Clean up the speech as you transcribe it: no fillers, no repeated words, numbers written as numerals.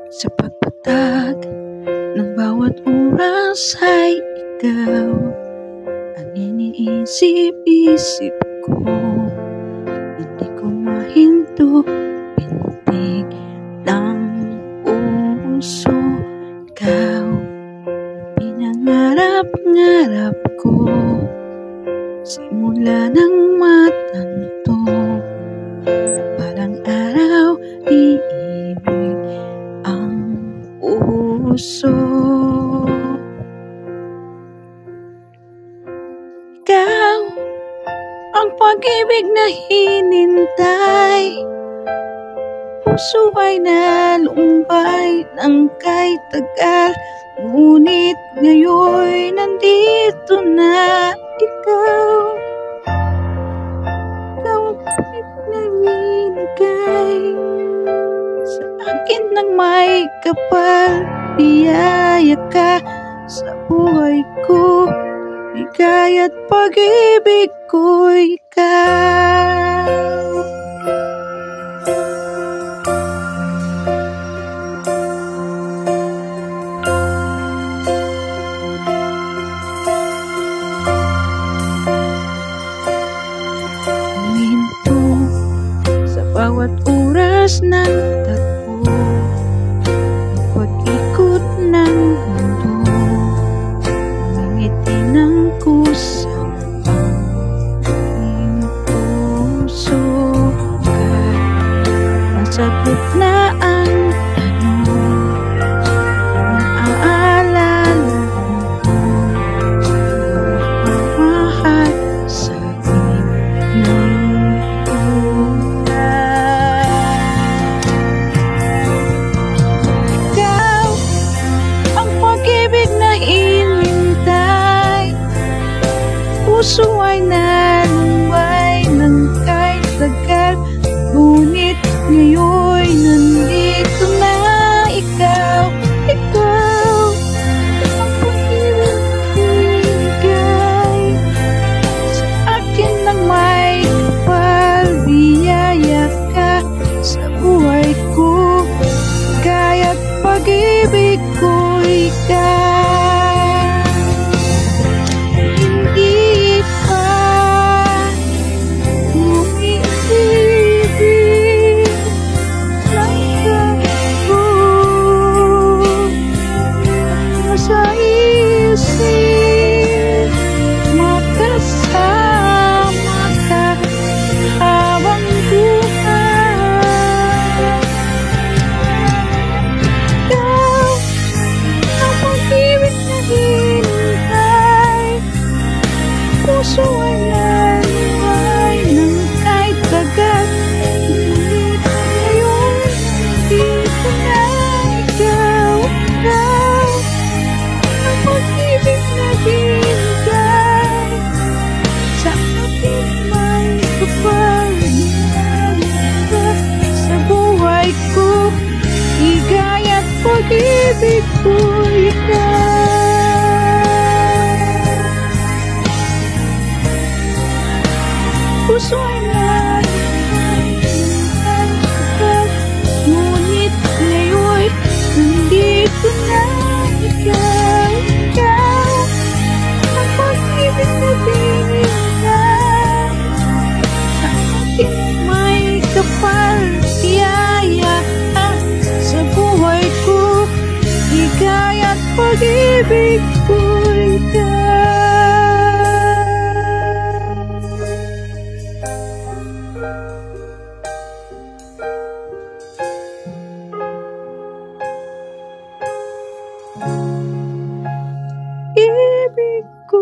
Sa pagpatag ng bawat oras ay ikaw ang iniisip-isip ko. Hindi ko mahinto, pintig ng puso. Ikaw, pinangarap-ngarap ko simula ng matanto. Parang araw, iibig ang puso. Ikaw ang pag-ibig na hinintay. Puso ay nalumbay ng kahit tagal, ngunit ngayon nandito na ikaw. Ikaw ang pilit na binigay sa akin ng may kapal. Biyaya ka sa buhay ko, bigay at pag-ibig ko ikaw. Huminto sa bawat oras ng takbo, pag-ikot ng mundo, ngumingiti ng kusa ang aking puso. Nasagot na ang tanong, naaalala ko pagmamahal sa akin ng puso ay nalumbay ng kahit tagal, ngunit ngayon nandito na ikaw. Ikaw ang pag-ibig bigay sa akin ng may kapal. Biyaya ka sa buhay ko, kaya't pag-ibig ko ikaw. Puso ay nalumbay ng kahit tagal, ngunit ngayon nandito na ikaw. Ikaw ang pag-ibig na binigay sa akin may kapal. Biyaya ka sa buhay ko, bigay at pag-ibig ko ikaw. Puso ay nalumbay ng kapal, ngunit ngayon nandito na ikaw. Ikaw ang pag-ibig na binigay sa akin may kapal. Biyaya ka sa buhay ko, bigay at pag-ibig ko ikaw. Ibig ko